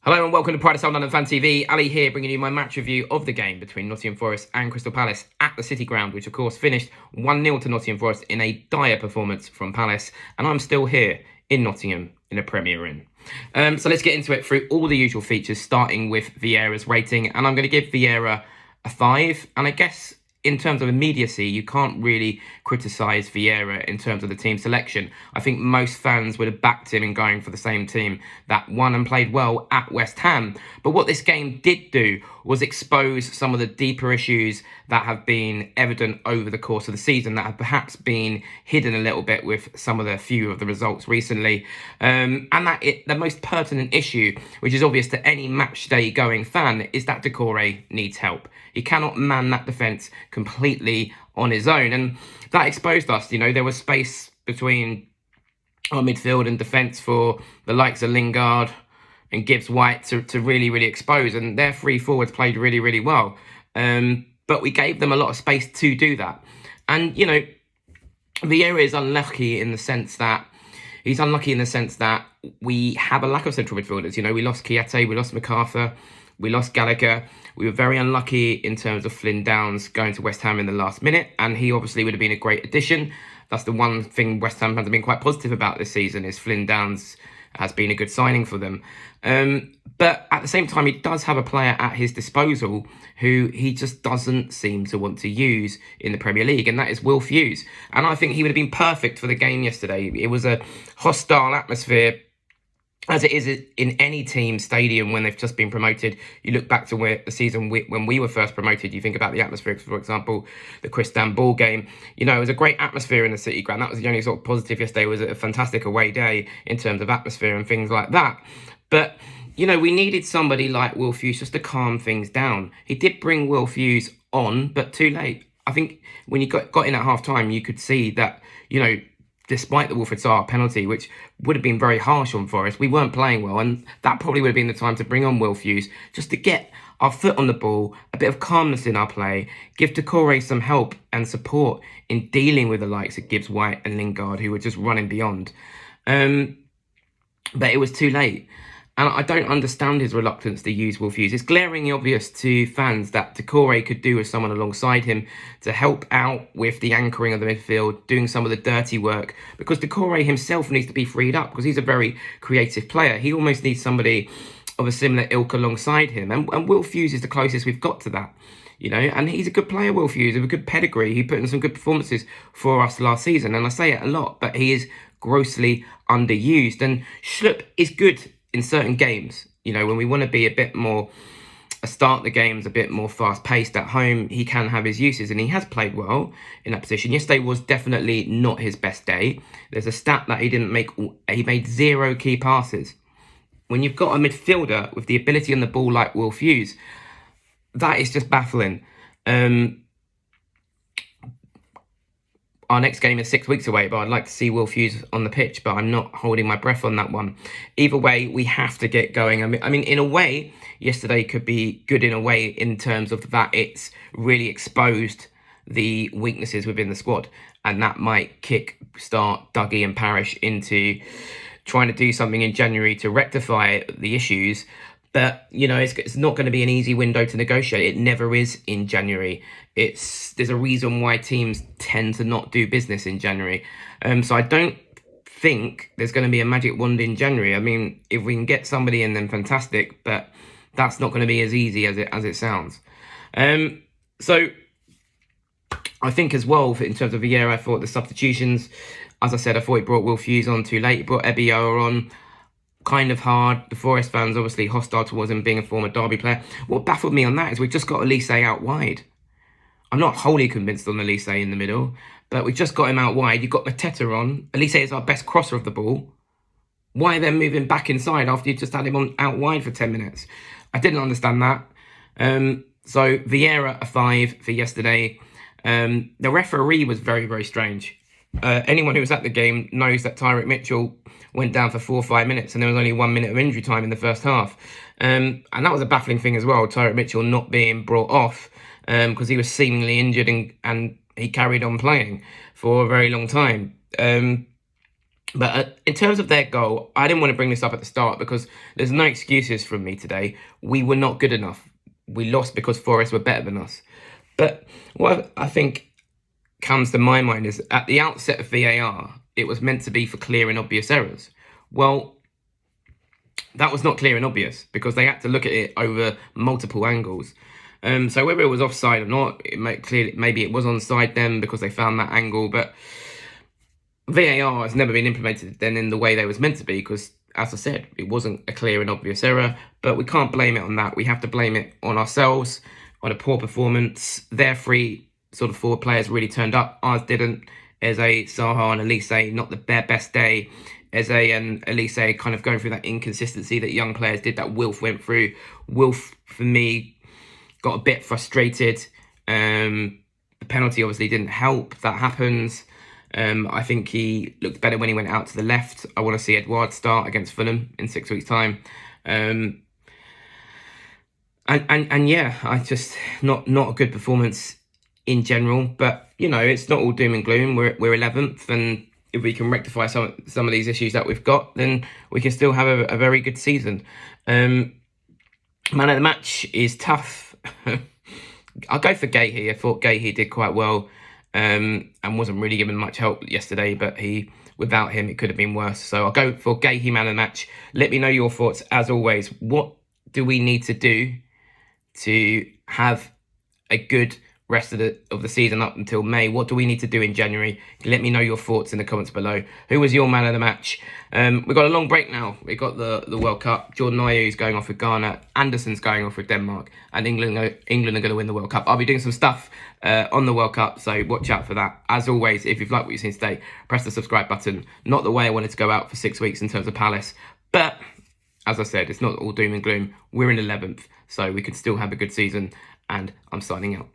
Hello and welcome to Pride of South London Fan TV. Ali here, bringing you my match review of the game between Nottingham Forest and Crystal Palace at the City Ground, which of course finished 1-0 to Nottingham Forest in a dire performance from Palace. And I'm still here in Nottingham in a Premier Inn. So let's get into it through all the usual features, starting with Vieira's rating. And I'm going to give Vieira a 5. And I guess in terms of immediacy, you can't really criticise Vieira in terms of the team selection. I think most fans would have backed him in going for the same team that won and played well at West Ham. But what this game did do was expose some of the deeper issues that have been evident over the course of the season that have perhaps been hidden a little bit with some of the few of the results recently. The most pertinent issue, which is obvious to any match day going fan, is that Decore needs help. He cannot man that defence completely on his own. And that exposed us. There was space between our midfield and defence for the likes of Lingard and Gibbs-White to really, really expose. And their three forwards played really, really well. But we gave them a lot of space to do that. And, Vieira is unlucky in the sense that we have a lack of central midfielders. We lost Kiete, we lost MacArthur, we lost Gallagher. We were very unlucky in terms of Flynn Downs going to West Ham in the last minute, and he obviously would have been a great addition. That's the one thing West Ham fans have been quite positive about this season, is Flynn Downs has been a good signing for them. But at the same time, he does have a player at his disposal who he just doesn't seem to want to use in the Premier League, and that is Will Hughes. And I think he would have been perfect for the game yesterday. It was a hostile atmosphere, as it is in any team stadium when they've just been promoted. You look back to the season when we were first promoted, you think about the atmosphere, for example, the Crystal Ball game. It was a great atmosphere in the City Ground. That was the only sort of positive yesterday. It was a fantastic away day in terms of atmosphere and things like that. But, we needed somebody like Will Hughes just to calm things down. He did bring Will Hughes on, but too late. I think when you got in at half-time, you could see that, despite the Wilfred Zaha penalty, which would have been very harsh on Forest, we weren't playing well, and that probably would have been the time to bring on Will Hughes, just to get our foot on the ball, a bit of calmness in our play, give Decore some help and support in dealing with the likes of Gibbs-White and Lingard, who were just running beyond. But it was too late. And I don't understand his reluctance to use Will Hughes. It's glaringly obvious to fans that Decore could do with someone alongside him to help out with the anchoring of the midfield, doing some of the dirty work, because Decore himself needs to be freed up because he's a very creative player. He almost needs somebody of a similar ilk alongside him. And Will Hughes is the closest we've got to that. And he's a good player, Will Hughes, with a good pedigree. He put in some good performances for us last season, and I say it a lot, but he is grossly underused. And Schlupp is good in certain games, when we want to be a bit more, start the games a bit more fast-paced at home, he can have his uses, and he has played well in that position. Yesterday was definitely not his best day. There's a stat that he made 0 key passes. When you've got a midfielder with the ability on the ball like Will Hughes, that is just baffling. Our next game is 6 weeks away, but I'd like to see Will Hughes on the pitch, but I'm not holding my breath on that one. Either way, we have to get going. I mean, in a way, yesterday could be good in a way in terms of that it's really exposed the weaknesses within the squad, and that might kick-start Dougie and Parish into trying to do something in January to rectify the issues. But, it's not going to be an easy window to negotiate. It never is in January. There's a reason why teams tend to not do business in January. So I don't think there's going to be a magic wand in January. I mean, if we can get somebody in, then fantastic. But that's not going to be as easy as it sounds. So I think as well, in terms of Vieira, I thought the substitutions, as I said, I thought he brought Will Hughes on too late. He brought Ebioa on kind of hard. The Forest fans obviously hostile towards him being a former Derby player. What baffled me on that is we've just got Elise out wide. I'm not wholly convinced on Elise in the middle, but we've just got him out wide. You've got Mateta on. Elise is our best crosser of the ball. Why then moving back inside after you just had him on out wide for 10 minutes? I didn't understand that. So Vieira a 5 for yesterday. The referee was very, very strange. Anyone who was at the game knows that Tyrick Mitchell went down for 4 or 5 minutes, and there was only 1 minute of injury time in the first half. And that was a baffling thing as well, Tyrick Mitchell not being brought off because he was seemingly injured and he carried on playing for a very long time. But in terms of their goal, I didn't want to bring this up at the start because there's no excuses from me today. We were not good enough. We lost because Forest were better than us. But what I think comes to my mind is at the outset of VAR, it was meant to be for clear and obvious errors. Well, that was not clear and obvious because they had to look at it over multiple angles. So whether it was offside or not, maybe it was onside then because they found that angle. But VAR has never been implemented then in the way they was meant to be because, as I said, it wasn't a clear and obvious error. But we can't blame it on that. We have to blame it on ourselves, on a poor performance. Their three sort of forward players really turned up. Ours didn't. Eze, Saha and Elise, not their best day. Eze and Elise kind of going through that inconsistency that young players did, that Wilf went through. Wilf, for me, got a bit frustrated. The penalty obviously didn't help. That happens. I think he looked better when he went out to the left. I want to see Edouard start against Fulham in 6 weeks' time. And yeah, I just not a good performance in general. But you know, it's not all doom and gloom. We're 11th, and if we can rectify some of these issues that we've got, then we can still have a very good season. Man of the match is tough. I'll go for Gahey. I thought Gahey did quite well. And wasn't really given much help yesterday, but without him, it could have been worse. So I'll go for Gahey man of the match. Let me know your thoughts. As always, what do we need to do to have a good rest of the season up until May? What do we need to do in January? Let me know your thoughts in the comments below. Who was your man of the match? We've got a long break now. We've got the World Cup. Jordan Ayew is going off with Ghana. Anderson's going off with Denmark. And England are going to win the World Cup. I'll be doing some stuff on the World Cup, so watch out for that. As always, if you've liked what you've seen today, press the subscribe button. Not the way I wanted to go out for 6 weeks in terms of Palace, but as I said, it's not all doom and gloom. We're in 11th, so we can still have a good season, and I'm signing out.